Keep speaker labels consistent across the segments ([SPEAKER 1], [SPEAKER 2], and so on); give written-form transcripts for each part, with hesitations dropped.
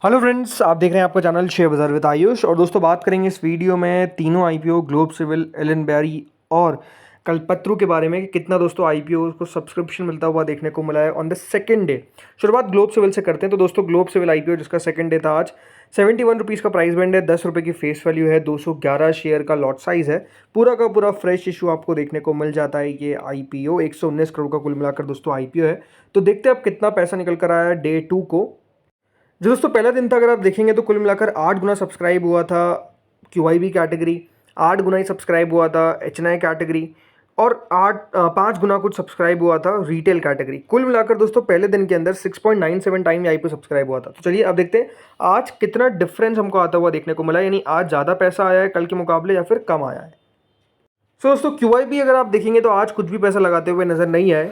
[SPEAKER 1] Hello friends, आप देख रहे हैं आपका चैनल शेयर बाजार विद आयुष। और दोस्तों बात करेंगे इस वीडियो में तीनों IPO Globe Civil, Ellenbarrie और कल्पत्रु के बारे में कि कितना दोस्तों आईपीओ को सब्सक्रिप्शन मिलता हुआ देखने को मिला है ऑन द सेकंड डे। शुरुआत ग्लोब सिविल से करते हैं। तो दोस्तों ग्लोब सिविल आईपीओ जिसका सेकंड डे था आज, 71 रुपीज़ का प्राइस बैंड है, 10 रुपये की फेस वैल्यू है, 211 शेयर का लॉट साइज है, पूरा का पूरा फ्रेश इशू आपको देखने को मिल जाता है। ये आईपीओ 119 करोड़ का कुल मिलाकर दोस्तों आईपीओ है। तो देखते हैं अब कितना पैसा निकल कर आया डे 2 को। जो दोस्तों पहला दिन था, अगर आप देखेंगे तो कुल मिलाकर 8 गुना सब्सक्राइब हुआ था क्यूआईबी कैटेगरी, 8 गुना ही सब्सक्राइब हुआ था एचएनआई कैटेगरी और 5 गुना कुछ सब्सक्राइब हुआ था रिटेल कैटेगरी। कुल मिलाकर दोस्तों पहले दिन के अंदर 6.97 टाइम यहाँ पे सब्सक्राइब हुआ था। तो चलिए अब देखते हैं आज कितना डिफरेंस हमको आता हुआ देखने को मिला, यानी आज ज़्यादा पैसा आया है कल के मुकाबले या फिर कम आया है। सो दोस्तों क्यूआईबी अगर आप देखेंगे तो आज कुछ भी पैसा लगाते हुए नजर नहीं आए,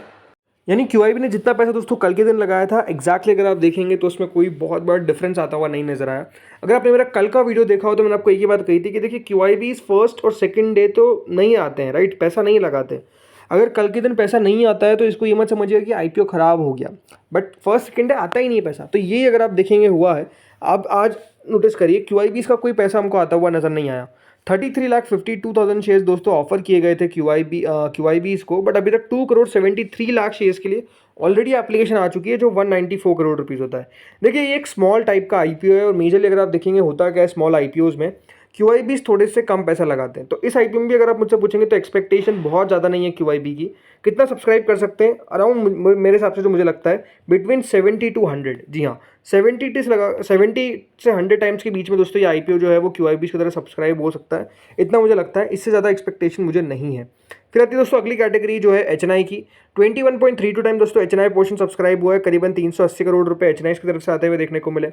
[SPEAKER 1] यानी क्यूआईबी ने जितना पैसा दोस्तों कल के दिन लगाया था एग्जैक्टली अगर आप देखेंगे तो उसमें कोई बहुत बड़ा डिफरेंस आता हुआ नहीं नजर आया। अगर आपने मेरा कल का वीडियो देखा हो तो मैंने आपको एक ही बात कही थी कि देखिए क्यूआईबी फर्स्ट और सेकंड डे तो नहीं आते हैं, राइट, पैसा नहीं लगाते। अगर कल के दिन पैसा नहीं आता है तो इसको ये मत समझिएगा कि आईपीओ खराब हो गया, बट फर्स्ट सेकंड डे आता ही नहीं है पैसा। तो ये अगर आप देखेंगे हुआ है। अब आज नोटिस करिए क्यूआईबी का कोई पैसा हमको आता हुआ नजर नहीं आया। 33,52,000 शेयर्स दोस्तों ऑफर किए गए थे क्यूआईबी को, बट अभी तक 2,73,00,000 शेयर्स के लिए ऑलरेडी एप्लीकेशन आ चुकी है, जो 194 करोड़ रुपीज़ होता है। देखिए ये एक स्मॉल टाइप का आईपीओ है और मेजरली अगर आप देखेंगे होता क्या है स्मॉल आईपीओज में, क्यूआईबी थोड़े से कम पैसा लगाते हैं। तो इस आईपीओ में भी अगर आप मुझसे पूछेंगे तो एक्सपेक्टेशन बहुत ज़्यादा नहीं है क्यूआईबी की। कितना सब्सक्राइब कर सकते हैं अराउंड, मेरे हिसाब से जो मुझे लगता है बिटवीन 70 to 100। जी हाँ, 70 से 100 टाइम्स के बीच में दोस्तों ये आईपीओ जो है वो क्यूआईबी की तरह सब्सक्राइब हो सकता है, इतना मुझे लगता है। इससे ज़्यादा एक्सपेक्टेशन मुझे नहीं है। फिर आती है दोस्तों अगली कैटेगरी जो है एचएनआई की। 21.32 टाइम दोस्तों एचएनआई पोर्शन सब्सक्राइब हुआ है, करीबन 380 करोड़ रुपए एचएनआई की तरफ से आते हुए देखने को मिले।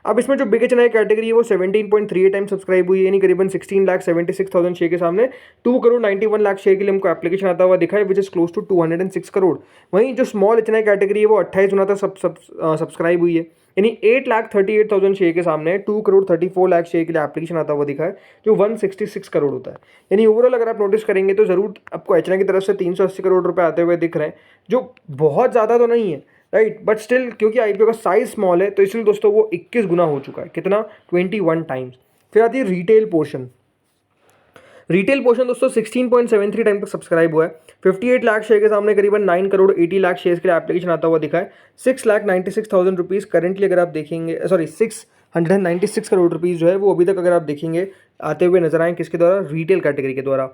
[SPEAKER 1] अब इसमें जो बिग एचएनआई कैटेगरी है वो 17.38 टाइम सब्सक्राइब हुई है, यानी करीबन 16,76,000 शेयर के सामने 2 करोड़ 91 लाख शेयर के लिए हमको एप्लीकेशन आता हुआ दिखा है, which is close to 206 crore. वहीं जो स्मॉल एचएनआई कैटेगरी है वो 28 गुना तक सब्सक्राइब हुई है, यानी 8,38,000 शेयर के सामने 2 करोड़ 34 लाख शेयर के लिए एप्लीकेशन आता हुआ दिखा है, जो 166 करोड़ होता है। यानी ओवरऑल अगर आप नोटिस करेंगे तो जरूर आपको एचएनआई की तरफ से 380 करोड़ रुपए आते हुए दिख रहे हैं, जो बहुत ज़्यादा तो नहीं है, राइट, बट स्टिल क्योंकि आईपीओ का साइज स्मॉल है तो इसलिए दोस्तों वो 21 गुना हो चुका है। कितना? 21 टाइम्स। फिर आती है रिटेल पोर्शन। रिटेल पोर्शन दोस्तों 16.73 टाइम तक सब्सक्राइब हुआ है, 58 लाख शेयर के सामने करीबन 9 करोड़ 80 लाख शेयर के लिए एप्लीकेशन आता हुआ दिखा है। 6,96,000 रुपीज़ करेंटली अगर आप देखेंगे, सॉरी 696 करोड़ रुपीज़ जो है वो अभी तक अगर आप देखेंगे आते हुए नजर आए किसके द्वारा? रिटेल कैटेगरी के द्वारा।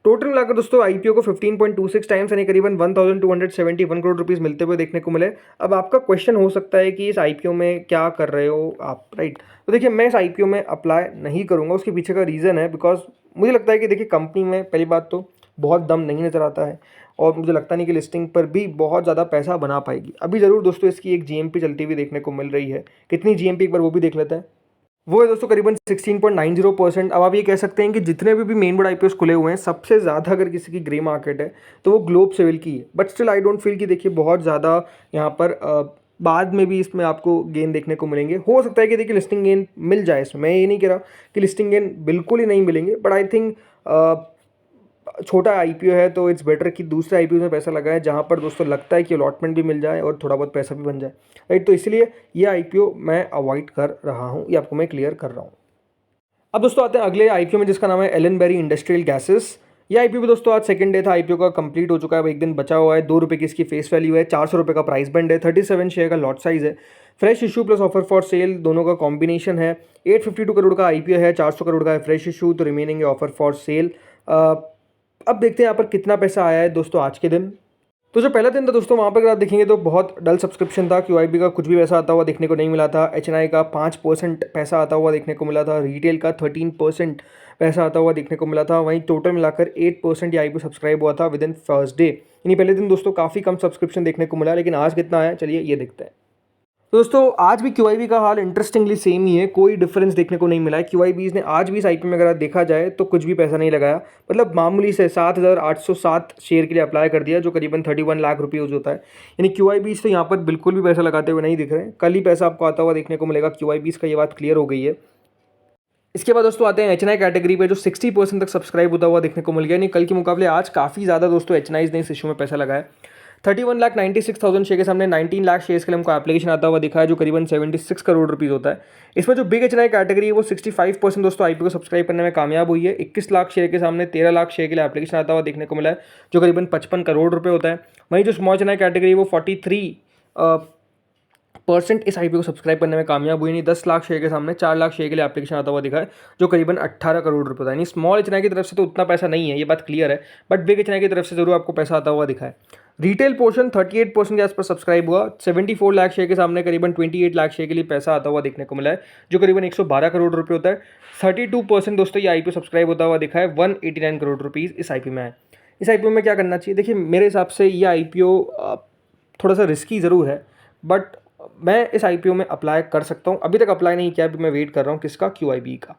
[SPEAKER 1] टोटल मिलाकर दोस्तों आईपीओ को 15.26 टाइम्स यानी करीबन 1,271 करोड़ रुपीस मिलते हुए देखने को मिले। अब आपका क्वेश्चन हो सकता है कि इस आईपीओ में क्या कर रहे हो आप, राइट। तो देखिए मैं इस आईपीओ में अप्लाई नहीं करूंगा, उसके पीछे का रीज़न है बिकॉज मुझे लगता है कि देखिए कंपनी में पहली बात तो बहुत दम नहीं नज़र आता है और मुझे लगता नहीं कि लिस्टिंग पर भी बहुत ज़्यादा पैसा बना पाएगी। अभी ज़रूर दोस्तों इसकी एक जीएमपी चलती हुई देखने को मिल रही है। कितनी जीएमपी एक बार वो भी देख लेते हैं। वो है दोस्तों करीबन 16.90%। अब आप ये कह सकते हैं कि जितने भी मेन बोर्ड आईपीओस खुले हुए हैं सबसे ज़्यादा अगर किसी की ग्रे मार्केट है तो वो ग्लोब सिविल की है, but still I don't feel कि देखिए बहुत ज़्यादा यहाँ पर बाद में भी इसमें आपको गेन देखने को मिलेंगे। हो सकता है कि देखिए लिस्टिंग गेन मिल जाए इसमें, मैं ये नहीं कह रहा कि लिस्टिंग गेन बिल्कुल ही नहीं मिलेंगे, बट आई थिंक छोटा आईपीओ है तो इट्स बेटर कि दूसरे आईपीओ में पैसा लगाए जहां पर दोस्तों लगता है कि अलॉटमेंट भी मिल जाए और थोड़ा बहुत पैसा भी बन जाए, राइट। तो इसलिए ये आईपीओ मैं अवॉइड कर रहा हूं, ये आपको मैं क्लियर कर रहा हूं। अब दोस्तों आते हैं अगले आईपीओ में जिसका नाम है एलन बेरी इंडस्ट्रियल गैसेस। ये आईपीओ भी दोस्तों आज सेकंड डे था आईपीओ का, कंप्लीट हो चुका है, अब एक दिन बचा हुआ है। 2 रुपये की इसकी फेस वैल्यू है, 400 रुपये का प्राइस बैंड है, 37 शेयर का लॉट साइज है, fresh issue plus offer for sale दोनों का कॉम्बिनेशन है। 852 करोड़ का आईपीओ है, 400 करोड़ का है फ्रेश इशू, तो रिमेनिंग है ऑफर फॉर सेल। अब देखते हैं यहाँ पर कितना पैसा आया है दोस्तों आज के दिन। तो जो पहला दिन था दोस्तों वहाँ पर अगर आप देखेंगे तो बहुत डल सब्सक्रिप्शन था। क्यूआईबी का कुछ भी पैसा आता हुआ देखने को नहीं मिला था, एचएनआई का 5% पैसा आता हुआ देखने को मिला था, रिटेल का 13% पैसा आता हुआ देखने को मिला था। वहीं टोटल मिलाकर 8% ये आईपीओ सब्सक्राइब हुआ था विद इन फर्स्ट डे, यानी पहले दिन दोस्तों काफ़ी कम सब्सक्रिप्शन देखने को मिला। लेकिन आज कितना आया चलिए ये देखते हैं। तो दोस्तों आज भी क्यूआईबी का हाल इंटरेस्टिंगली सेम ही है, कोई डिफरेंस देखने को नहीं मिला है। क्यूआईबी ने आज भी इस आईपीओ में अगर देखा जाए तो कुछ भी पैसा नहीं लगाया, मतलब मामूली से 7,807 शेयर के लिए अप्लाई कर दिया, जो करीबन 31 लाख रुपीज़ होता है। यानी क्यूआईबी से यहाँ पर बिल्कुल भी पैसा लगाते हुए नहीं दिख रहे हैं। कल ही पैसा आपको आता हुआ देखने को मिलेगा क्यूआईबी का, ये बात क्लियर हो गई है। इसके बाद दोस्तों आते हैं एचएनआई कैटेगरी पे, जो 60% तक सब्सक्राइब होता हुआ देखने को मिल गया। यानी कल के मुकाबले आज काफ़ी ज़्यादा दोस्तों एचएनआई ने इस इशू में पैसा लगाया। 31,96,000 शेयर के सामने 19 लाख शेयर्स के लिए हमको एप्लीकेशन आता हुआ दिखा है, जो करीबन 76 करोड़ रुपीज़ होता है। इसमें जो बिग एचएनआई कैटेगरी है वो 65% दोस्तों आईपीओ को सब्सक्राइब करने में कामयाब हुई है। 21 लाख शेयर के सामने 13 लाख शेयर के लिए एप्लीकेशन आता हुआ देखने को मिला है, जो करीबन 55 करोड़ रुपये होता है। वहीं जो स्मॉल एचएनआई कैटेगरी है वो 43% इस आईपीओ को सब्सक्राइब करने में कामयाब हुई नहीं। 10 लाख शेयर के सामने 4 लाख शेयर के लिए एप्लीकेशन आता हुआ दिखा है, जो करीबन 18 करोड़ रुपये था। यानी स्मॉल एचएनआई की तरफ से तो उतना पैसा नहीं है, ये बात क्लियर है, बट बिग एचएनआई की तरफ से जरूर आपको पैसा आता हुआ दिखा है। रिटेल पोर्शन 38% के आसपास सब्सक्राइब हुआ। 74 लाख शेयर के सामने करीबन 28 लाख शेयर के लिए पैसा आता हुआ देखने को मिला है, जो करीबन 112 करोड़ रुपये होता है। 32% दोस्तों ये आईपीओ सब्सक्राइब होता हुआ दिखा है। 189 करोड़ रुपीज़ इस आईपीओ में है। इस आईपीओ में क्या करना चाहिए? देखिए, मेरे हिसाब से ये आईपीओ थोड़ा सा रिस्की ज़रूर है, बट मैं इस आईपीओ में अप्लाई कर सकता हूँ। अभी तक अप्लाई नहीं किया, अभी मैं वेट कर रहा हूँ किसका, QIB का।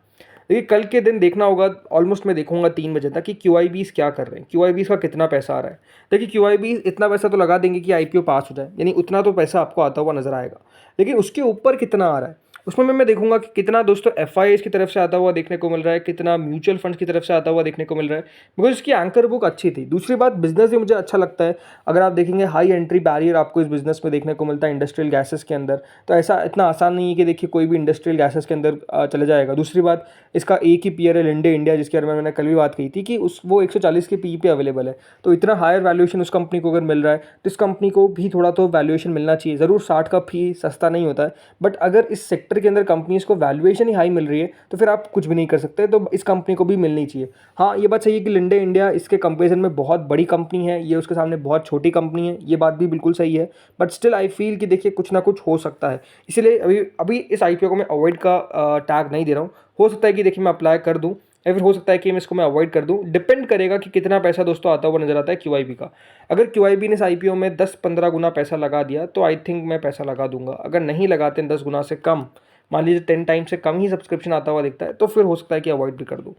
[SPEAKER 1] देखिए, कल के दिन देखना होगा, ऑलमोस्ट मैं देखूंगा 3 बजे तक कि QIBs क्या कर रहे हैं, QIBs का कितना पैसा आ रहा है। देखिए, QIBs इतना पैसा तो लगा देंगे कि आईपीओ पास हो जाए, यानी उतना तो पैसा आपको आता हुआ नजर आएगा, लेकिन उसके ऊपर कितना आ रहा है उसमें मैं देखूंगा कि कितना दोस्तों FIIs की तरफ से आता हुआ देखने को मिल रहा है, कितना म्यूचुअल फंड्स की तरफ से आता हुआ देखने को मिल रहा है, बिकॉज इसकी एंकर बुक अच्छी थी। दूसरी बात, बिजनेस भी मुझे अच्छा लगता है। अगर आप देखेंगे, हाई एंट्री बैरियर आपको इस बिजनेस में देखने को मिलता है इंडस्ट्रियल गैसेस के अंदर, तो ऐसा इतना आसान नहीं है कि देखिए कोई भी इंडस्ट्रियल गैसेस के अंदर चले जाएगा। दूसरी बात, इसका एक ही पीयर है लिंडे इंडिया, जिसके बारे में मैंने कल भी बात कही थी कि वो 140 के PE पे अवेलेबल है, तो इतना हायर वैल्यूएशन उस कंपनी को अगर मिल रहा है तो इस कंपनी को भी थोड़ा तो वैल्यूएशन मिलना चाहिए। ज़रूर 60 का फी सस्ता नहीं होता है, बट अगर इस सेक्टर के अंदर कंपनीज को वैल्यूएशन ही हाई मिल रही है तो फिर आप कुछ भी नहीं कर सकते, तो इस कंपनी को भी मिलनी चाहिए। हाँ, ये बात सही है कि लिंडे इंडिया इसके कंपेरिजन में बहुत बड़ी कंपनी है, ये उसके सामने बहुत छोटी कंपनी है, ये बात भी बिल्कुल सही है, बट स्टिल आई फील कि देखिए कुछ ना कुछ हो सकता है। इसलिए अभी इस आईपीओ को मैं अवॉइड का टैग नहीं दे रहा हूँ। हो सकता है कि देखिए मैं अप्लाई कर दूँ, या फिर हो सकता है कि मैं इसको अवॉइड कर दूं। डिपेंड करेगा कि कितना पैसा दोस्तों आता हुआ नजर आता है QIB का। अगर QIB ने इस आईपीओ में 10-15 गुना पैसा लगा दिया तो आई थिंक मैं पैसा लगा दूंगा। अगर नहीं लगाते 10 गुना से कम, मान लीजिए 10 टाइम से कम ही सब्सक्रिप्शन आता हुआ दिखता है, तो फिर हो सकता है कि अवॉइड भी कर दूँ।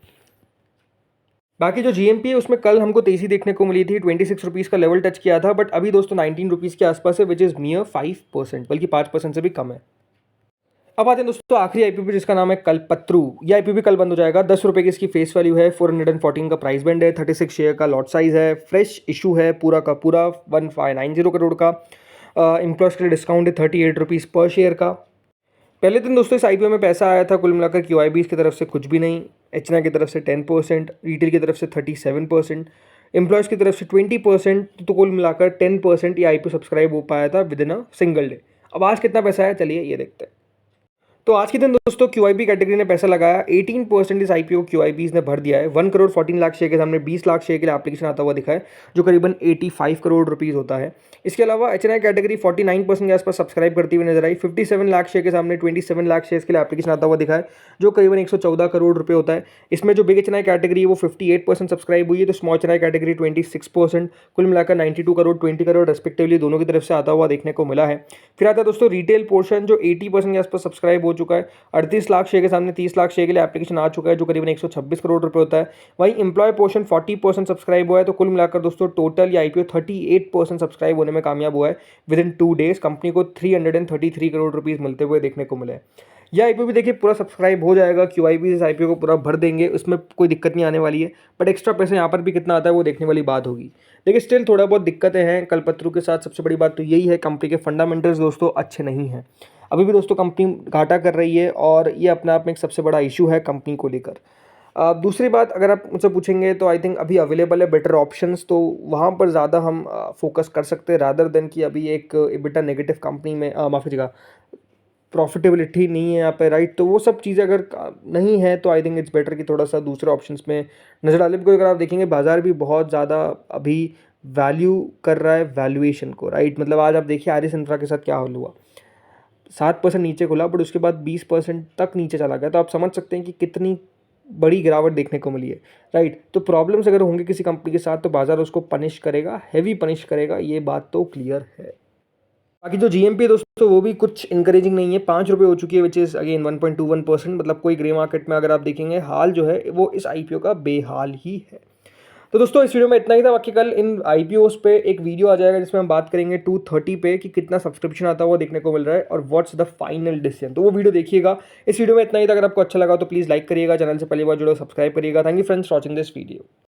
[SPEAKER 1] बाकी जो GMP है उसमें कल हमको तेजी देखने को मिली थी, 26 रुपीज़ का लेवल टच किया था, बट अभी दोस्तों 19 रुपीज़ के आसपास है, विच इज़ नियर 5%, बल्कि 5% से भी कम है। अब आते हैं दोस्तों आखिरी आईपीओ पे, जिसका नाम है कल्पत्रु। ये आईपीओ भी कल बंद हो जाएगा। 10 रुपये की इसकी फेस वैल्यू है, 414 का प्राइस बैंड है, 36 शेयर का लॉट साइज है, फ्रेश इशू है पूरा का पूरा 1590 करोड़ का। एम्प्लॉयज़ के लिए डिस्काउंट है 38 रुपीज़ पर शेयर का। पहले दिन दोस्तों इस आईपीओ में पैसा आया था कुल मिलाकर QIBs की तरफ से कुछ भी नहीं, एचना की तरफ से 10%, रिटेल की तरफ से 37%, एम्प्लॉयज़ की तरफ से 20%, तो कुल मिलाकर 10% ये आईपीओ सब्सक्राइब हो पाया था with in a single day. अब आज कितना पैसा आया, चलिए ये देखते हैं। तो आज के दिन दोस्तों QIB कैटेगरी ने पैसा लगाया, 18% इस आईपीओ QIBs ने भर दिया है। 1 करोड़ 14 लाख शेयर के सामने 20 लाख शेयर के लिए एप्लीकेशन आता हुआ दिखा है, जो करीबन 85 करोड़ रुपीज़ होता है। इसके अलावा HNI कैटेगरी 49% के आसपास सब्सक्राइब करती हुई नजर आई। 57 लाख शेयर के सामने 27 लाख शेयर के लिए एप्लीकेशन आता हुआ दिखा है, जो करीबन 114 करोड़ रुपये होता है। इसमें जो बिग HNI कैटेगरी है वो 58% सब्सक्राइब हुई है, तो स्मॉल HNI कैटेगरी 26%, कुल मिलाकर 92 करोड़ 20 करोड़ रेस्पेक्टिवली दोनों की तरफ से आता हुआ देखने को मिला है। फिर आता है दोस्तों रिटेल पोर्शन, जो 80% के आसपास सब्सक्राइब हो चुका है। 38 लाख शेयर के सामने 30 लाख शेयर के लिए एप्लीकेशन आ चुका है, जो करीबन 126 करोड़ रुपए होता है। वहीं एम्प्लॉय पोर्शन 40% सब्सक्राइब हुआ है, तो कुल मिलाकर दोस्तों टोटल ये आईपीओ 38% सब्सक्राइब होने में कामयाब हुआ है। विद इन 2 डेज कंपनी को 333 करोड़ रुपीज़ मिलते हुए देखने को मिले। यह आईपीओ भी देखिए पूरा सब्सक्राइब हो जाएगा, QIB इस आईपीओ को पूरा भर देंगे, उसमें कोई दिक्कत नहीं आने वाली है, बट एक्स्ट्रा पैसा यहाँ पर भी कितना आता है वो देखने वाली बात होगी। लेकिन स्टिल थोड़ा बहुत दिक्कतें हैं कल्पत्रु के साथ। सबसे बड़ी बात तो यही है, कंपनी के फंडामेंटल्स दोस्तों अच्छे नहीं हैं। अभी भी दोस्तों कंपनी घाटा कर रही है, और ये अपने आप में एक सबसे बड़ा इशू है कंपनी को लेकर। दूसरी बात, अगर आप मुझसे पूछेंगे तो आई थिंक अभी अवेलेबल है बेटर ऑप्शंस, तो वहाँ पर ज़्यादा हम फोकस कर सकते हैं, रादर देन कि अभी एक EBITDA नेगेटिव कंपनी में माफ़ी जगह प्रॉफिटेबिलिटी नहीं है यहाँ पे, राइट। तो वो सब चीज़ें अगर नहीं है तो आई थिंक इट्स बेटर कि थोड़ा सा दूसरे ऑप्शंस में नज़र डालें, बिकॉज अगर आप देखेंगे बाजार भी बहुत ज़्यादा अभी वैल्यू कर रहा है वैल्यूएशन को, राइट। मतलब आज आप देखिए आरिस इंफ्रा के साथ क्या हाल हुआ, 7% नीचे खुला, बट उसके बाद 20% तक नीचे चला गया, तो आप समझ सकते हैं कि कितनी बड़ी गिरावट देखने को मिली है, राइट। तो प्रॉब्लम्स अगर होंगे किसी कंपनी के साथ तो बाजार उसको पनिश करेगा, हैवी पनिश करेगा, ये बात तो क्लियर है। बाकी जो GMP है दोस्तों वो भी कुछ इंकरेजिंग नहीं है, 5 रुपये हो चुकी है, विच इज़ अगेन 1.21%, मतलब कोई ग्रे मार्केट में अगर आप देखेंगे हाल जो है वो इस आईपीओ का बेहाल ही है। तो दोस्तों इस वीडियो में इतना ही था। बाकी कल इन आईपीओस पे एक वीडियो आ जाएगा जिसमें हम बात करेंगे 230 पे कि कितना सब्सक्रिप्शन आता हुआ देखने को मिल रहा है और व्हाट्स द फाइनल डिसीजन, तो वो वीडियो देखिएगा। इस वीडियो में इतना ही था। अगर आपको अच्छा लगा तो प्लीज़ लाइक करिएगा, चैनल से पहली बार जुड़ो सब्सक्राइब करिएगा। Thank you friends watching this video.